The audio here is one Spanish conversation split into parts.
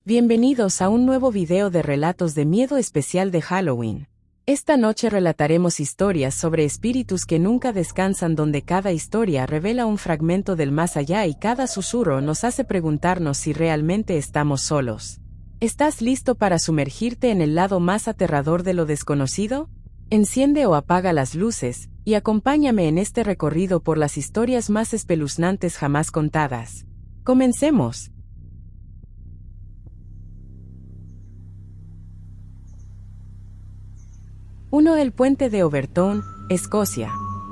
Bienvenidos a un nuevo video de relatos de miedo especial de Halloween. Esta noche relataremos historias sobre espíritus que nunca descansan, donde cada historia revela un fragmento del más allá y cada susurro nos hace preguntarnos si realmente estamos solos. ¿Estás listo para sumergirte en el lado más aterrador de lo desconocido? Enciende o apaga las luces, y acompáñame en este recorrido por las historias más espeluznantes jamás contadas. ¡Comencemos! 1. El puente de Overtoun, Escocia.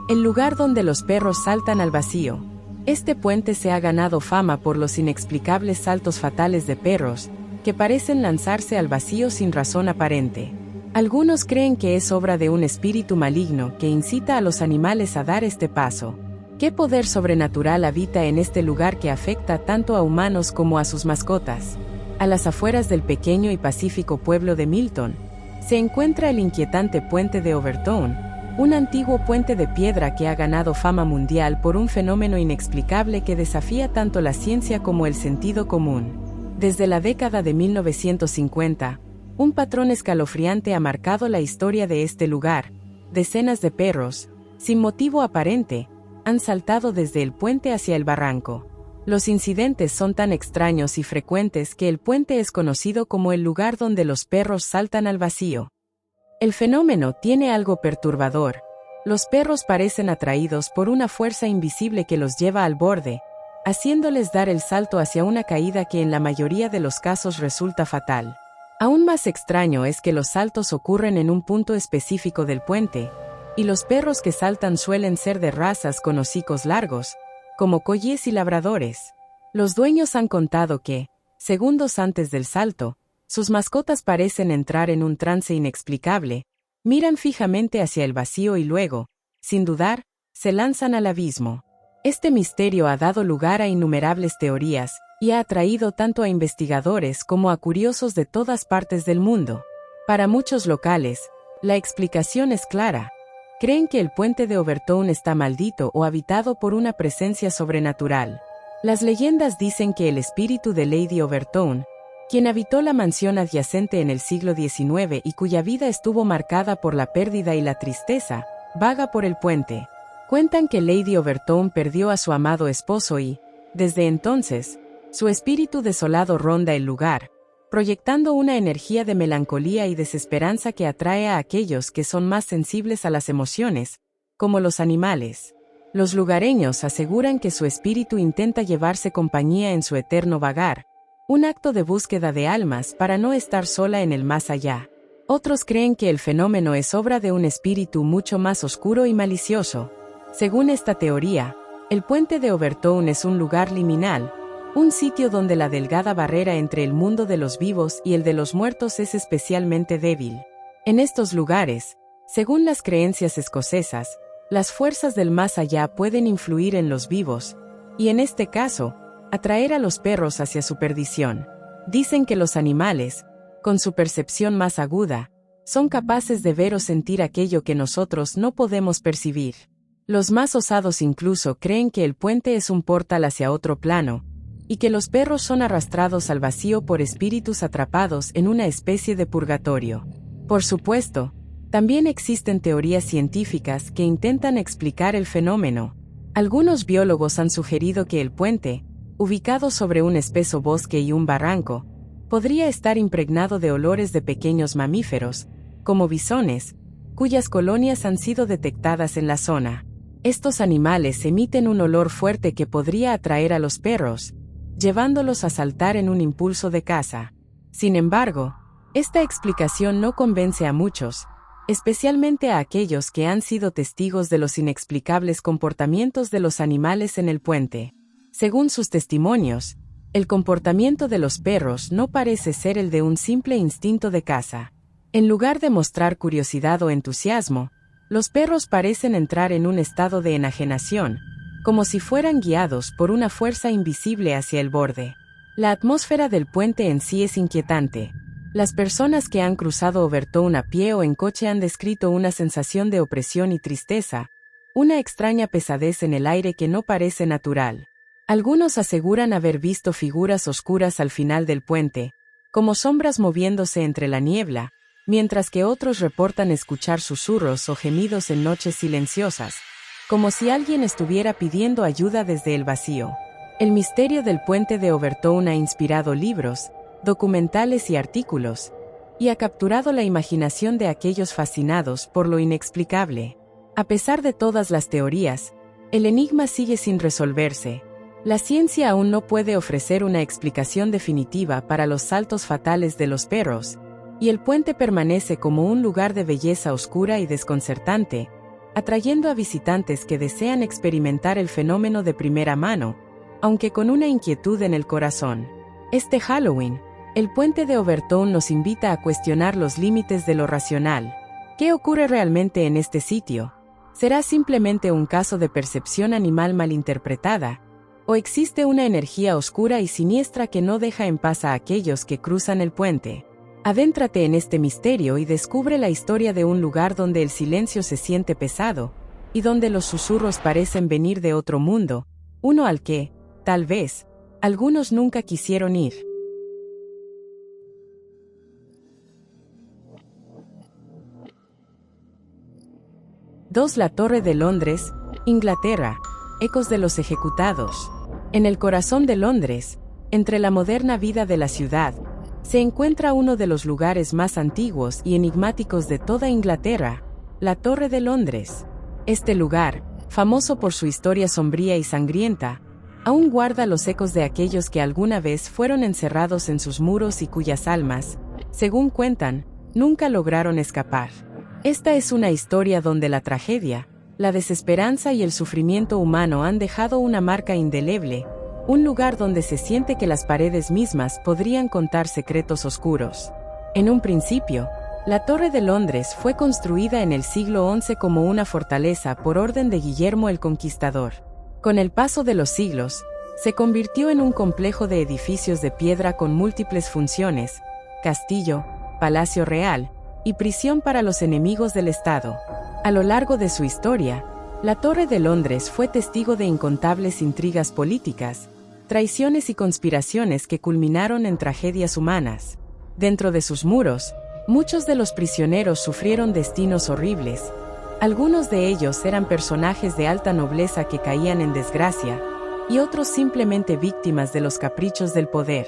El lugar donde los perros saltan al vacío. Este puente se ha ganado fama por los inexplicables saltos fatales de perros, que parecen lanzarse al vacío sin razón aparente. Algunos creen que es obra de un espíritu maligno que incita a los animales a dar este paso. ¿Qué poder sobrenatural habita en este lugar que afecta tanto a humanos como a sus mascotas? A las afueras del pequeño y pacífico pueblo de Milton, se encuentra el inquietante puente de Overtoun, un antiguo puente de piedra que ha ganado fama mundial por un fenómeno inexplicable que desafía tanto la ciencia como el sentido común. Desde la década de 1950, un patrón escalofriante ha marcado la historia de este lugar. Decenas de perros, sin motivo aparente, han saltado desde el puente hacia el barranco. Los incidentes son tan extraños y frecuentes que el puente es conocido como el lugar donde los perros saltan al vacío. El fenómeno tiene algo perturbador. Los perros parecen atraídos por una fuerza invisible que los lleva al borde, haciéndoles dar el salto hacia una caída que en la mayoría de los casos resulta fatal. Aún más extraño es que los saltos ocurren en un punto específico del puente, y los perros que saltan suelen ser de razas con hocicos largos, como collies y labradores. Los dueños han contado que, segundos antes del salto, sus mascotas parecen entrar en un trance inexplicable, miran fijamente hacia el vacío y luego, sin dudar, se lanzan al abismo. Este misterio ha dado lugar a innumerables teorías, y ha atraído tanto a investigadores como a curiosos de todas partes del mundo. Para muchos locales, la explicación es clara. Creen que el puente de Overtoun está maldito o habitado por una presencia sobrenatural. Las leyendas dicen que el espíritu de Lady Overtoun, quien habitó la mansión adyacente en el siglo XIX y cuya vida estuvo marcada por la pérdida y la tristeza, vaga por el puente. Cuentan que Lady Overtoun perdió a su amado esposo y, desde entonces, su espíritu desolado ronda el lugar, proyectando una energía de melancolía y desesperanza que atrae a aquellos que son más sensibles a las emociones, como los animales. Los lugareños aseguran que su espíritu intenta llevarse compañía en su eterno vagar, un acto de búsqueda de almas para no estar sola en el más allá. Otros creen que el fenómeno es obra de un espíritu mucho más oscuro y malicioso. Según esta teoría, el puente de Overtoun es un lugar liminal, un sitio donde la delgada barrera entre el mundo de los vivos y el de los muertos es especialmente débil. En estos lugares, según las creencias escocesas, las fuerzas del más allá pueden influir en los vivos, y en este caso, atraer a los perros hacia su perdición. Dicen que los animales, con su percepción más aguda, son capaces de ver o sentir aquello que nosotros no podemos percibir. Los más osados incluso creen que el puente es un portal hacia otro plano, y que los perros son arrastrados al vacío por espíritus atrapados en una especie de purgatorio. Por supuesto, también existen teorías científicas que intentan explicar el fenómeno. Algunos biólogos han sugerido que el puente, ubicado sobre un espeso bosque y un barranco, podría estar impregnado de olores de pequeños mamíferos, como bisones, cuyas colonias han sido detectadas en la zona. Estos animales emiten un olor fuerte que podría atraer a los perros, llevándolos a saltar en un impulso de caza. Sin embargo, esta explicación no convence a muchos, especialmente a aquellos que han sido testigos de los inexplicables comportamientos de los animales en el puente. Según sus testimonios, el comportamiento de los perros no parece ser el de un simple instinto de caza. En lugar de mostrar curiosidad o entusiasmo, los perros parecen entrar en un estado de enajenación, como si fueran guiados por una fuerza invisible hacia el borde. La atmósfera del puente en sí es inquietante. Las personas que han cruzado Overtoun a pie o en coche han descrito una sensación de opresión y tristeza, una extraña pesadez en el aire que no parece natural. Algunos aseguran haber visto figuras oscuras al final del puente, como sombras moviéndose entre la niebla, mientras que otros reportan escuchar susurros o gemidos en noches silenciosas, como si alguien estuviera pidiendo ayuda desde el vacío. El misterio del puente de Overtoun ha inspirado libros, documentales y artículos, y ha capturado la imaginación de aquellos fascinados por lo inexplicable. A pesar de todas las teorías, el enigma sigue sin resolverse. La ciencia aún no puede ofrecer una explicación definitiva para los saltos fatales de los perros, y el puente permanece como un lugar de belleza oscura y desconcertante, atrayendo a visitantes que desean experimentar el fenómeno de primera mano, aunque con una inquietud en el corazón. Este Halloween, el puente de Overtoun nos invita a cuestionar los límites de lo racional. ¿Qué ocurre realmente en este sitio? ¿Será simplemente un caso de percepción animal malinterpretada? ¿O existe una energía oscura y siniestra que no deja en paz a aquellos que cruzan el puente? Adéntrate en este misterio y descubre la historia de un lugar donde el silencio se siente pesado, y donde los susurros parecen venir de otro mundo, uno al que, tal vez, algunos nunca quisieron ir. 2. La Torre de Londres, Inglaterra. Ecos de los ejecutados. En el corazón de Londres, entre la moderna vida de la ciudad, se encuentra uno de los lugares más antiguos y enigmáticos de toda Inglaterra, la Torre de Londres. Este lugar, famoso por su historia sombría y sangrienta, aún guarda los ecos de aquellos que alguna vez fueron encerrados en sus muros y cuyas almas, según cuentan, nunca lograron escapar. Esta es una historia donde la tragedia, la desesperanza y el sufrimiento humano han dejado una marca indeleble, un lugar donde se siente que las paredes mismas podrían contar secretos oscuros. En un principio, la Torre de Londres fue construida en el siglo XI como una fortaleza por orden de Guillermo el Conquistador. Con el paso de los siglos, se convirtió en un complejo de edificios de piedra con múltiples funciones: castillo, palacio real y prisión para los enemigos del Estado. A lo largo de su historia, la Torre de Londres fue testigo de incontables intrigas políticas, traiciones y conspiraciones que culminaron en tragedias humanas. Dentro de sus muros, muchos de los prisioneros sufrieron destinos horribles. Algunos de ellos eran personajes de alta nobleza que caían en desgracia, y otros simplemente víctimas de los caprichos del poder.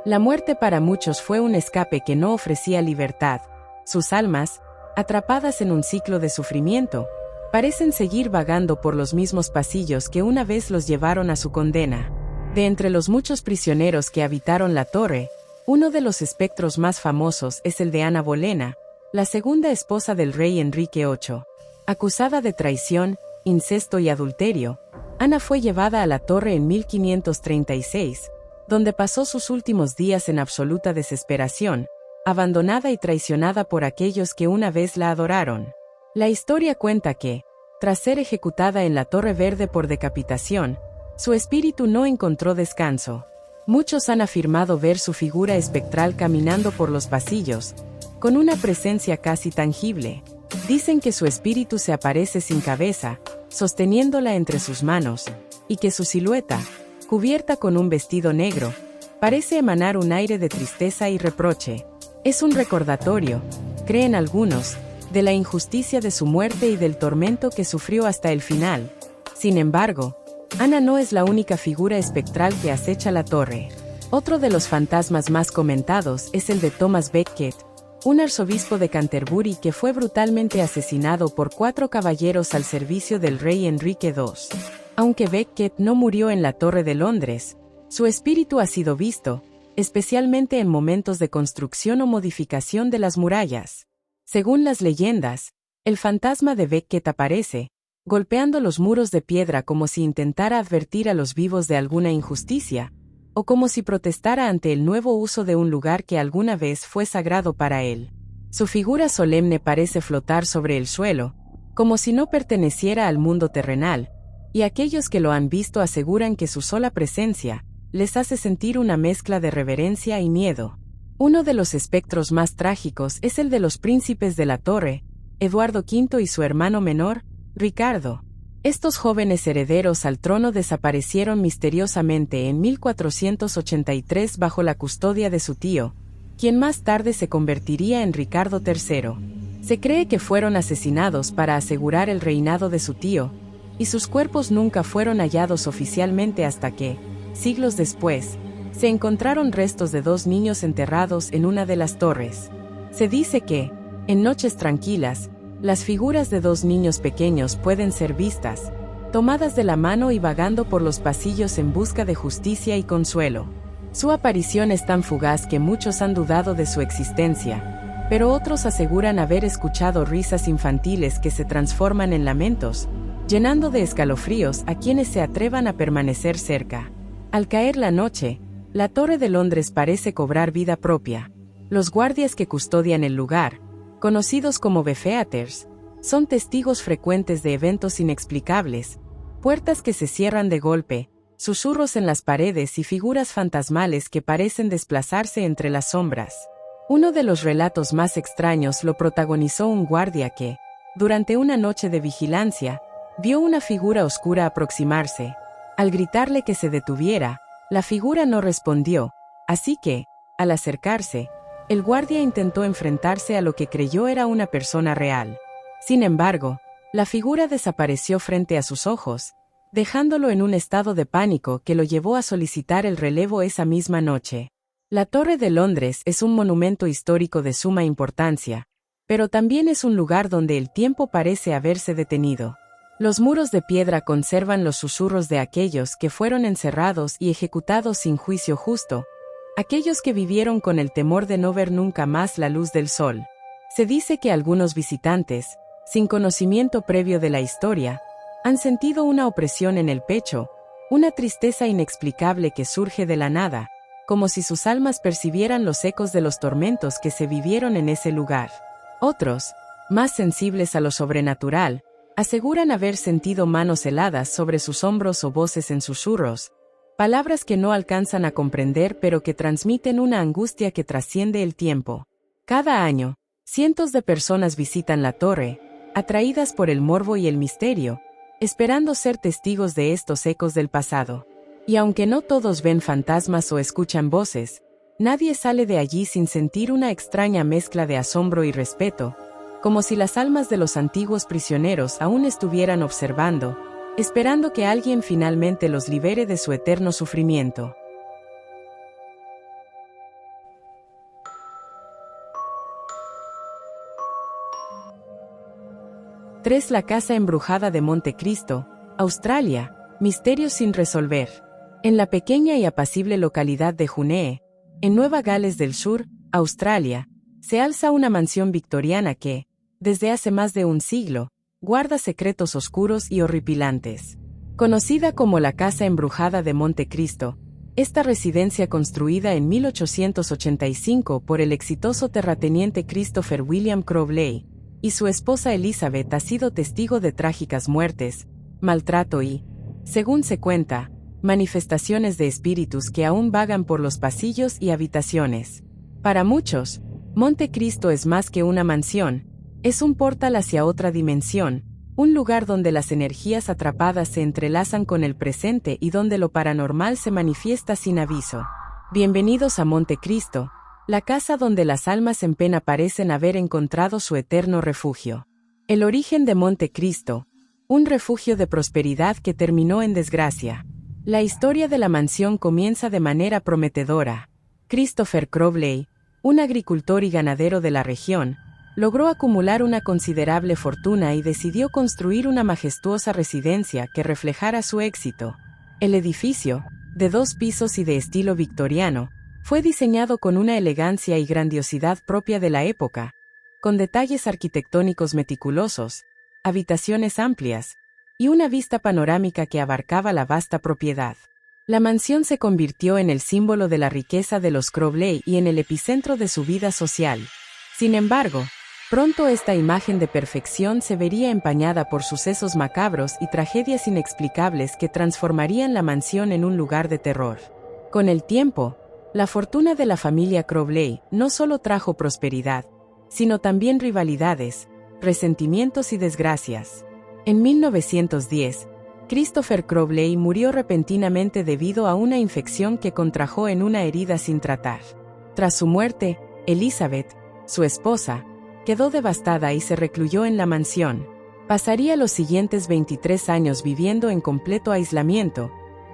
La muerte para muchos fue un escape que no ofrecía libertad. Sus almas, atrapadas en un ciclo de sufrimiento, parecen seguir vagando por los mismos pasillos que una vez los llevaron a su condena. De entre los muchos prisioneros que habitaron la torre, uno de los espectros más famosos es el de Ana Bolena, la segunda esposa del rey Enrique VIII. Acusada de traición, incesto y adulterio, Ana fue llevada a la torre en 1536, donde pasó sus últimos días en absoluta desesperación, abandonada y traicionada por aquellos que una vez la adoraron. La historia cuenta que, tras ser ejecutada en la Torre Verde por decapitación, su espíritu no encontró descanso. Muchos han afirmado ver su figura espectral caminando por los pasillos, con una presencia casi tangible. Dicen que su espíritu se aparece sin cabeza, sosteniéndola entre sus manos, y que su silueta, cubierta con un vestido negro, parece emanar un aire de tristeza y reproche. Es un recordatorio, creen algunos, de la injusticia de su muerte y del tormento que sufrió hasta el final. Sin embargo, Ana no es la única figura espectral que acecha la torre. Otro de los fantasmas más comentados es el de Thomas Becket, un arzobispo de Canterbury que fue brutalmente asesinado por 4 caballeros al servicio del rey Enrique II. Aunque Becket no murió en la Torre de Londres, su espíritu ha sido visto, especialmente en momentos de construcción o modificación de las murallas. Según las leyendas, el fantasma de Becket aparece, golpeando los muros de piedra como si intentara advertir a los vivos de alguna injusticia, o como si protestara ante el nuevo uso de un lugar que alguna vez fue sagrado para él. Su figura solemne parece flotar sobre el suelo, como si no perteneciera al mundo terrenal, y aquellos que lo han visto aseguran que su sola presencia les hace sentir una mezcla de reverencia y miedo. Uno de los espectros más trágicos es el de los príncipes de la torre, Eduardo V y su hermano menor, Ricardo. Estos jóvenes herederos al trono desaparecieron misteriosamente en 1483 bajo la custodia de su tío, quien más tarde se convertiría en Ricardo III. Se cree que fueron asesinados para asegurar el reinado de su tío, y sus cuerpos nunca fueron hallados oficialmente hasta que, siglos después, se encontraron restos de 2 niños enterrados en una de las torres. Se dice que, en noches tranquilas, las figuras de 2 niños pequeños pueden ser vistas, tomadas de la mano y vagando por los pasillos en busca de justicia y consuelo. Su aparición es tan fugaz que muchos han dudado de su existencia, pero otros aseguran haber escuchado risas infantiles que se transforman en lamentos, llenando de escalofríos a quienes se atrevan a permanecer cerca. Al caer la noche, la Torre de Londres parece cobrar vida propia. Los guardias que custodian el lugar, conocidos como Beefeaters, son testigos frecuentes de eventos inexplicables, puertas que se cierran de golpe, susurros en las paredes y figuras fantasmales que parecen desplazarse entre las sombras. Uno de los relatos más extraños lo protagonizó un guardia que, durante una noche de vigilancia, vio una figura oscura aproximarse. Al gritarle que se detuviera, la figura no respondió, así que, al acercarse, el guardia intentó enfrentarse a lo que creyó era una persona real. Sin embargo, la figura desapareció frente a sus ojos, dejándolo en un estado de pánico que lo llevó a solicitar el relevo esa misma noche. La Torre de Londres es un monumento histórico de suma importancia, pero también es un lugar donde el tiempo parece haberse detenido. Los muros de piedra conservan los susurros de aquellos que fueron encerrados y ejecutados sin juicio justo, aquellos que vivieron con el temor de no ver nunca más la luz del sol. Se dice que algunos visitantes, sin conocimiento previo de la historia, han sentido una opresión en el pecho, una tristeza inexplicable que surge de la nada, como si sus almas percibieran los ecos de los tormentos que se vivieron en ese lugar. Otros, más sensibles a lo sobrenatural, aseguran haber sentido manos heladas sobre sus hombros o voces en susurros, palabras que no alcanzan a comprender pero que transmiten una angustia que trasciende el tiempo. Cada año, cientos de personas visitan la torre, atraídas por el morbo y el misterio, esperando ser testigos de estos ecos del pasado. Y aunque no todos ven fantasmas o escuchan voces, nadie sale de allí sin sentir una extraña mezcla de asombro y respeto, como si las almas de los antiguos prisioneros aún estuvieran observando, esperando que alguien finalmente los libere de su eterno sufrimiento. 3. La casa embrujada de Montecristo, Australia, misterios sin resolver. En la pequeña y apacible localidad de Junee, en Nueva Gales del Sur, Australia, se alza una mansión victoriana que, desde hace más de un siglo, guarda secretos oscuros y horripilantes. Conocida como la Casa Embrujada de Montecristo, esta residencia construida en 1885 por el exitoso terrateniente Christopher William Crowley y su esposa Elizabeth ha sido testigo de trágicas muertes, maltrato y, según se cuenta, manifestaciones de espíritus que aún vagan por los pasillos y habitaciones. Para muchos, Montecristo es más que una mansión, es un portal hacia otra dimensión, un lugar donde las energías atrapadas se entrelazan con el presente y donde lo paranormal se manifiesta sin aviso. Bienvenidos a Montecristo, la casa donde las almas en pena parecen haber encontrado su eterno refugio. El origen de Montecristo, un refugio de prosperidad que terminó en desgracia. La historia de la mansión comienza de manera prometedora. Christopher Crowley, un agricultor y ganadero de la región, logró acumular una considerable fortuna y decidió construir una majestuosa residencia que reflejara su éxito. El edificio, de 2 pisos y de estilo victoriano, fue diseñado con una elegancia y grandiosidad propia de la época, con detalles arquitectónicos meticulosos, habitaciones amplias, y una vista panorámica que abarcaba la vasta propiedad. La mansión se convirtió en el símbolo de la riqueza de los Crowley y en el epicentro de su vida social. Sin embargo, pronto esta imagen de perfección se vería empañada por sucesos macabros y tragedias inexplicables que transformarían la mansión en un lugar de terror. Con el tiempo, la fortuna de la familia Crowley no solo trajo prosperidad, sino también rivalidades, resentimientos y desgracias. En 1910, Christopher Crowley murió repentinamente debido a una infección que contrajo en una herida sin tratar. Tras su muerte, Elizabeth, su esposa, quedó devastada y se recluyó en la mansión. Pasaría los siguientes 23 años viviendo en completo aislamiento,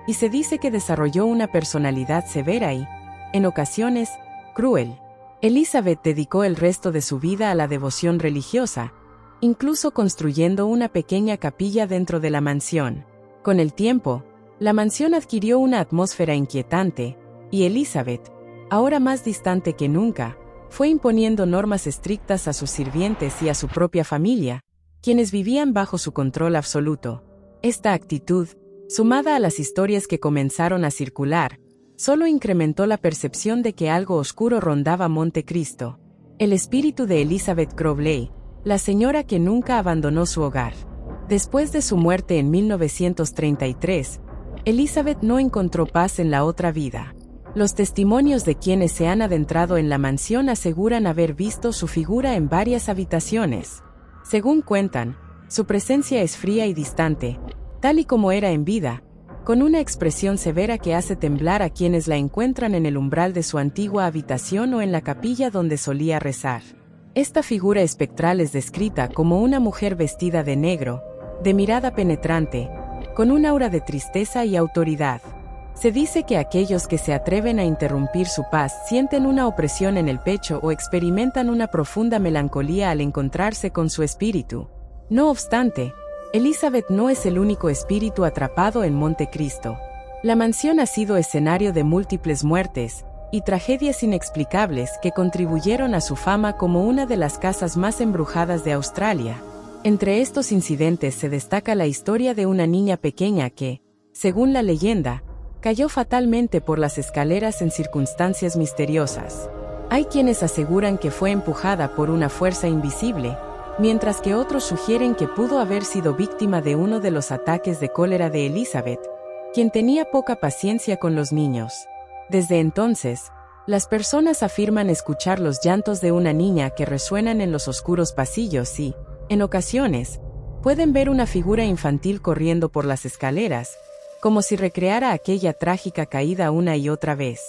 y se dice que desarrolló una personalidad severa y, en ocasiones, cruel. Elizabeth dedicó el resto de su vida a la devoción religiosa, incluso construyendo una pequeña capilla dentro de la mansión. Con el tiempo, la mansión adquirió una atmósfera inquietante, y Elizabeth, ahora más distante que nunca, fue imponiendo normas estrictas a sus sirvientes y a su propia familia, quienes vivían bajo su control absoluto. Esta actitud, sumada a las historias que comenzaron a circular, solo incrementó la percepción de que algo oscuro rondaba Montecristo. El espíritu de Elizabeth Crowley, la señora que nunca abandonó su hogar. Después de su muerte en 1933, Elizabeth no encontró paz en la otra vida. Los testimonios de quienes se han adentrado en la mansión aseguran haber visto su figura en varias habitaciones. Según cuentan, su presencia es fría y distante, tal y como era en vida, con una expresión severa que hace temblar a quienes la encuentran en el umbral de su antigua habitación o en la capilla donde solía rezar. Esta figura espectral es descrita como una mujer vestida de negro, de mirada penetrante, con un aura de tristeza y autoridad. Se dice que aquellos que se atreven a interrumpir su paz sienten una opresión en el pecho o experimentan una profunda melancolía al encontrarse con su espíritu. No obstante, Elizabeth no es el único espíritu atrapado en Montecristo. La mansión ha sido escenario de múltiples muertes y tragedias inexplicables que contribuyeron a su fama como una de las casas más embrujadas de Australia. Entre estos incidentes se destaca la historia de una niña pequeña que, según la leyenda, cayó fatalmente por las escaleras en circunstancias misteriosas. Hay quienes aseguran que fue empujada por una fuerza invisible, mientras que otros sugieren que pudo haber sido víctima de uno de los ataques de cólera de Elizabeth, quien tenía poca paciencia con los niños. Desde entonces, las personas afirman escuchar los llantos de una niña que resuenan en los oscuros pasillos y, en ocasiones, pueden ver una figura infantil corriendo por las escaleras, como si recreara aquella trágica caída una y otra vez.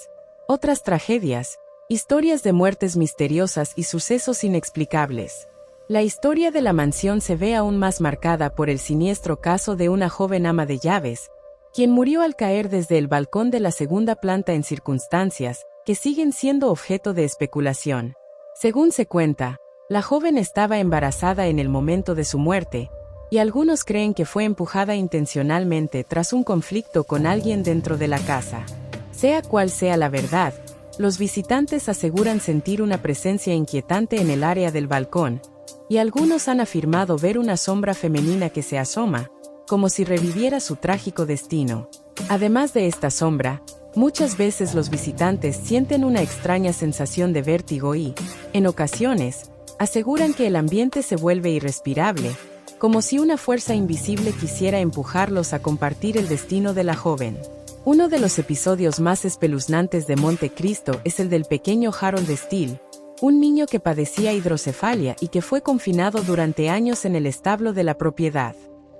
Otras tragedias, historias de muertes misteriosas y sucesos inexplicables. La historia de la mansión se ve aún más marcada por el siniestro caso de una joven ama de llaves, quien murió al caer desde el balcón de la segunda planta en circunstancias que siguen siendo objeto de especulación. Según se cuenta, la joven estaba embarazada en el momento de su muerte, y algunos creen que fue empujada intencionalmente tras un conflicto con alguien dentro de la casa. Sea cual sea la verdad, los visitantes aseguran sentir una presencia inquietante en el área del balcón, y algunos han afirmado ver una sombra femenina que se asoma, como si reviviera su trágico destino. Además de esta sombra, muchas veces los visitantes sienten una extraña sensación de vértigo y, en ocasiones, aseguran que el ambiente se vuelve irrespirable, como si una fuerza invisible quisiera empujarlos a compartir el destino de la joven. Uno de los episodios más espeluznantes de Montecristo es el del pequeño Harold Steele, un niño que padecía hidrocefalia y que fue confinado durante años en el establo de la propiedad.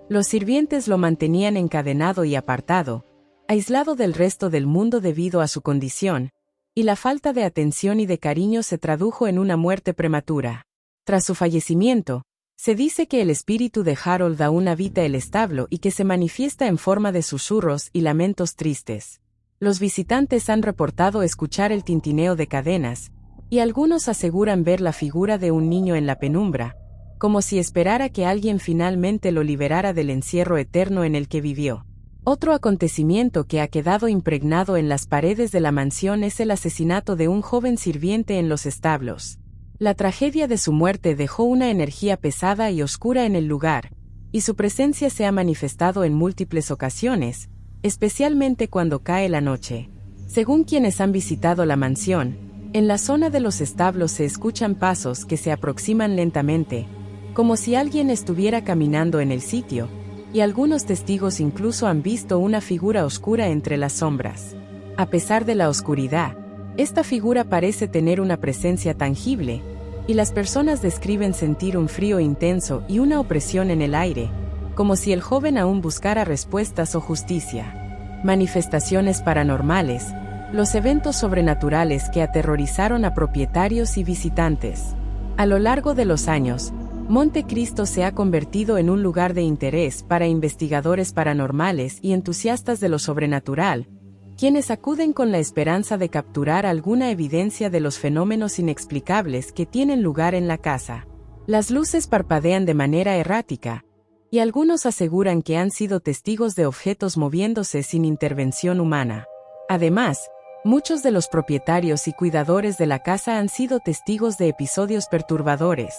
Los sirvientes lo mantenían encadenado y apartado, aislado del resto del mundo debido a su condición, y la falta de atención y de cariño se tradujo en una muerte prematura. Tras su fallecimiento, se dice que el espíritu de Harold aún habita el establo y que se manifiesta en forma de susurros y lamentos tristes. Los visitantes han reportado escuchar el tintineo de cadenas, y algunos aseguran ver la figura de un niño en la penumbra, como si esperara que alguien finalmente lo liberara del encierro eterno en el que vivió. Otro acontecimiento que ha quedado impregnado en las paredes de la mansión es el asesinato de un joven sirviente en los establos. La tragedia de su muerte dejó una energía pesada y oscura en el lugar, y su presencia se ha manifestado en múltiples ocasiones, especialmente cuando cae la noche. Según quienes han visitado la mansión, en la zona de los establos se escuchan pasos que se aproximan lentamente, como si alguien estuviera caminando en el sitio, y algunos testigos incluso han visto una figura oscura entre las sombras. A pesar de la oscuridad, esta figura parece tener una presencia tangible, y las personas describen sentir un frío intenso y una opresión en el aire, como si el joven aún buscara respuestas o justicia. Manifestaciones paranormales. los eventos sobrenaturales que aterrorizaron a propietarios y visitantes. A lo largo de los años, Monte Cristo se ha convertido en un lugar de interés para investigadores paranormales y entusiastas de lo sobrenatural, quienes acuden con la esperanza de capturar alguna evidencia de los fenómenos inexplicables que tienen lugar en la casa. Las luces parpadean de manera errática, y algunos aseguran que han sido testigos de objetos moviéndose sin intervención humana. Además, muchos de los propietarios y cuidadores de la casa han sido testigos de episodios perturbadores.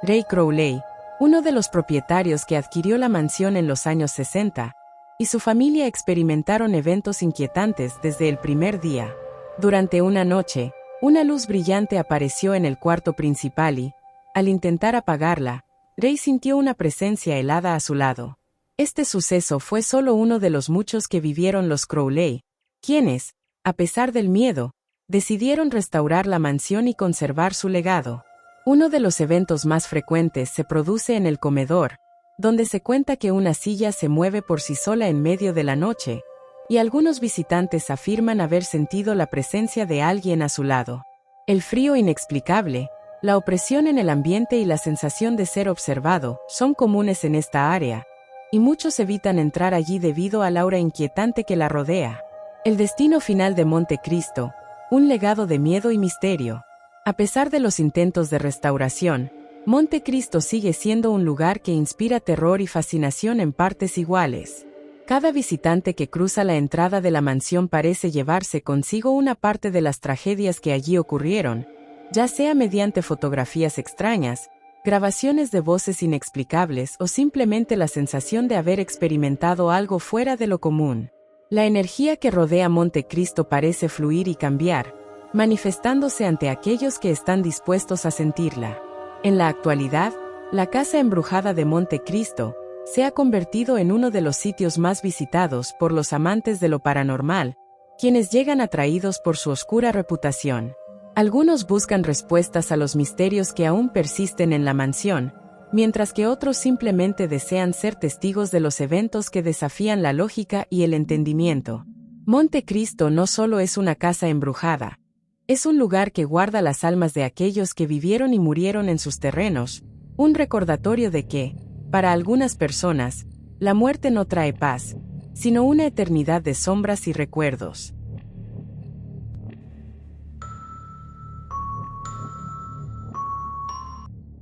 Ray Crowley, uno de los propietarios que adquirió la mansión en los años 60, y su familia experimentaron eventos inquietantes desde el primer día. Durante una noche, una luz brillante apareció en el cuarto principal y, al intentar apagarla, Ray sintió una presencia helada a su lado. Este suceso fue solo uno de los muchos que vivieron los Crowley, quienes, a pesar del miedo, decidieron restaurar la mansión y conservar su legado. Uno de los eventos más frecuentes se produce en el comedor, donde se cuenta que una silla se mueve por sí sola en medio de la noche, y algunos visitantes afirman haber sentido la presencia de alguien a su lado. El frío inexplicable, la opresión en el ambiente y la sensación de ser observado son comunes en esta área, y muchos evitan entrar allí debido al aura inquietante que la rodea. El destino final de Monte Cristo, un legado de miedo y misterio. A pesar de los intentos de restauración, Monte Cristo sigue siendo un lugar que inspira terror y fascinación en partes iguales. Cada visitante que cruza la entrada de la mansión parece llevarse consigo una parte de las tragedias que allí ocurrieron, ya sea mediante fotografías extrañas, grabaciones de voces inexplicables o simplemente la sensación de haber experimentado algo fuera de lo común. La energía que rodea Monte Cristo parece fluir y cambiar, manifestándose ante aquellos que están dispuestos a sentirla. En la actualidad, la Casa Embrujada de Monte Cristo se ha convertido en uno de los sitios más visitados por los amantes de lo paranormal, quienes llegan atraídos por su oscura reputación. Algunos buscan respuestas a los misterios que aún persisten en la mansión, mientras que otros simplemente desean ser testigos de los eventos que desafían la lógica y el entendimiento. Monte Cristo no solo es una casa embrujada, es un lugar que guarda las almas de aquellos que vivieron y murieron en sus terrenos, un recordatorio de que, para algunas personas, la muerte no trae paz, sino una eternidad de sombras y recuerdos.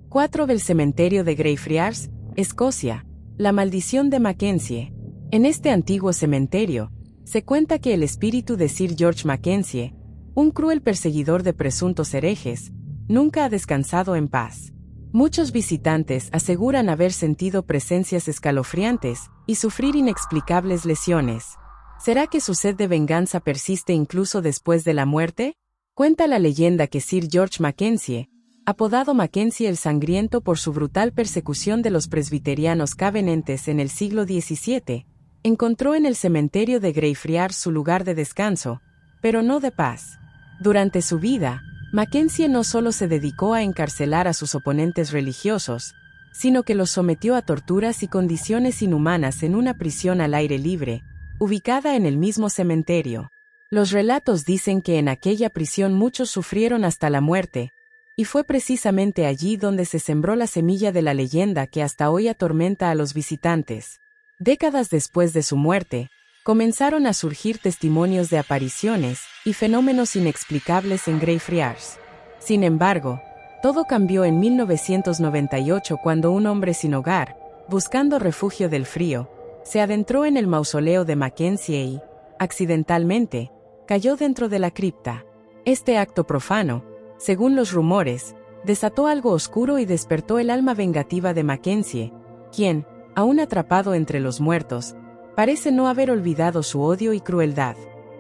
4. Del cementerio de Greyfriars, Escocia, la maldición de Mackenzie. En este antiguo cementerio, se cuenta que el espíritu de Sir George Mackenzie, un cruel perseguidor de presuntos herejes, nunca ha descansado en paz. Muchos visitantes aseguran haber sentido presencias escalofriantes y sufrir inexplicables lesiones. ¿Será que su sed de venganza persiste incluso después de la muerte? Cuenta la leyenda que Sir George Mackenzie, apodado Mackenzie el Sangriento por su brutal persecución de los presbiterianos covenantes en el siglo XVII, encontró en el cementerio de Greyfriars su lugar de descanso, pero no de paz. Durante su vida, Mackenzie no solo se dedicó a encarcelar a sus oponentes religiosos, sino que los sometió a torturas y condiciones inhumanas en una prisión al aire libre, ubicada en el mismo cementerio. Los relatos dicen que en aquella prisión muchos sufrieron hasta la muerte, y fue precisamente allí donde se sembró la semilla de la leyenda que hasta hoy atormenta a los visitantes. Décadas después de su muerte, comenzaron a surgir testimonios de apariciones y fenómenos inexplicables en Greyfriars. Sin embargo, todo cambió en 1998 cuando un hombre sin hogar, buscando refugio del frío, se adentró en el mausoleo de Mackenzie y, accidentalmente, cayó dentro de la cripta. Este acto profano, según los rumores, desató algo oscuro y despertó el alma vengativa de Mackenzie, quien, aún atrapado entre los muertos, parece no haber olvidado su odio y crueldad.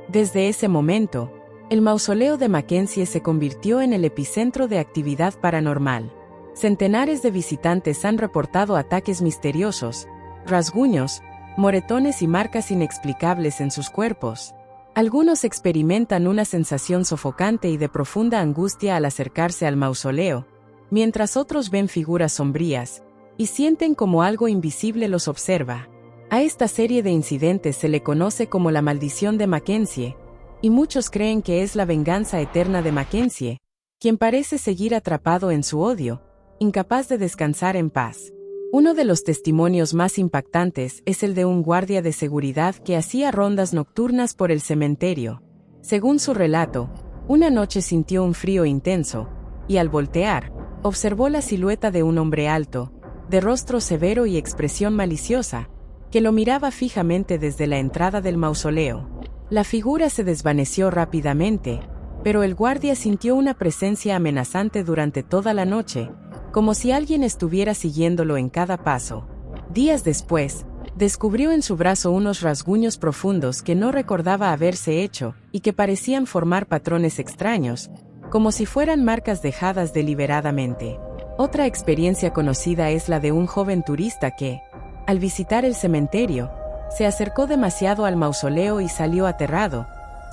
Desde ese momento, el mausoleo de Mackenzie se convirtió en el epicentro de actividad paranormal. Centenares de visitantes han reportado ataques misteriosos, rasguños, moretones y marcas inexplicables en sus cuerpos. Algunos experimentan una sensación sofocante y de profunda angustia al acercarse al mausoleo, mientras otros ven figuras sombrías y sienten como algo invisible los observa. A esta serie de incidentes se le conoce como la maldición de Mackenzie, y muchos creen que es la venganza eterna de Mackenzie, quien parece seguir atrapado en su odio, incapaz de descansar en paz. Uno de los testimonios más impactantes es el de un guardia de seguridad que hacía rondas nocturnas por el cementerio. Según su relato, una noche sintió un frío intenso, y al voltear, observó la silueta de un hombre alto, de rostro severo y expresión maliciosa, que lo miraba fijamente desde la entrada del mausoleo. La figura se desvaneció rápidamente, pero el guardia sintió una presencia amenazante durante toda la noche, como si alguien estuviera siguiéndolo en cada paso. Días después, descubrió en su brazo unos rasguños profundos que no recordaba haberse hecho y que parecían formar patrones extraños, como si fueran marcas dejadas deliberadamente. Otra experiencia conocida es la de un joven turista que, al visitar el cementerio, se acercó demasiado al mausoleo y salió aterrado,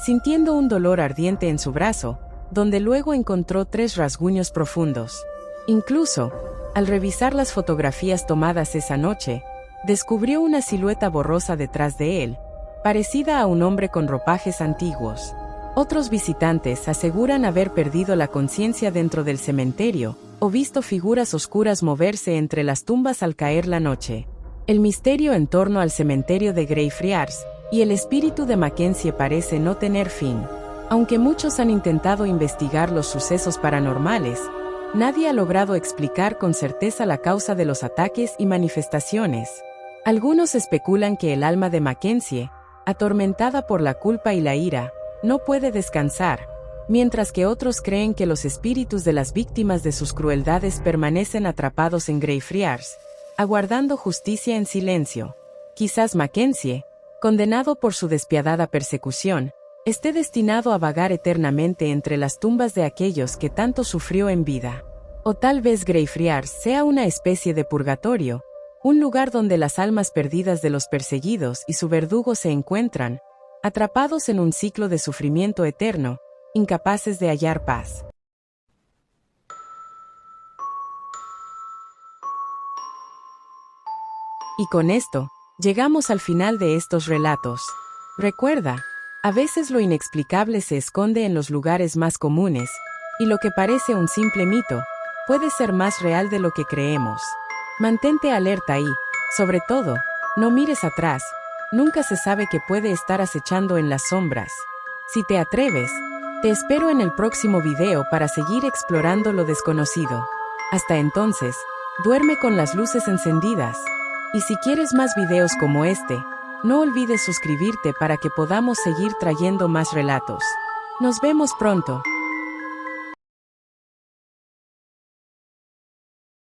sintiendo un dolor ardiente en su brazo, donde luego encontró 3 rasguños profundos. Incluso, al revisar las fotografías tomadas esa noche, descubrió una silueta borrosa detrás de él, parecida a un hombre con ropajes antiguos. Otros visitantes aseguran haber perdido la conciencia dentro del cementerio, o visto figuras oscuras moverse entre las tumbas al caer la noche. El misterio en torno al cementerio de Greyfriars y el espíritu de Mackenzie parece no tener fin. Aunque muchos han intentado investigar los sucesos paranormales, nadie ha logrado explicar con certeza la causa de los ataques y manifestaciones. Algunos especulan que el alma de Mackenzie, atormentada por la culpa y la ira, no puede descansar, mientras que otros creen que los espíritus de las víctimas de sus crueldades permanecen atrapados en Greyfriars, aguardando justicia en silencio. Quizás Mackenzie, condenado por su despiadada persecución, esté destinado a vagar eternamente entre las tumbas de aquellos que tanto sufrió en vida. O tal vez Greyfriars sea una especie de purgatorio, un lugar donde las almas perdidas de los perseguidos y su verdugo se encuentran, atrapados en un ciclo de sufrimiento eterno, incapaces de hallar paz. Y con esto, llegamos al final de estos relatos. Recuerda, a veces lo inexplicable se esconde en los lugares más comunes, y lo que parece un simple mito, puede ser más real de lo que creemos. Mantente alerta y, sobre todo, no mires atrás, nunca se sabe qué puede estar acechando en las sombras. Si te atreves, te espero en el próximo video para seguir explorando lo desconocido. Hasta entonces, duerme con las luces encendidas. Y si quieres más videos como este, no olvides suscribirte para que podamos seguir trayendo más relatos. Nos vemos pronto.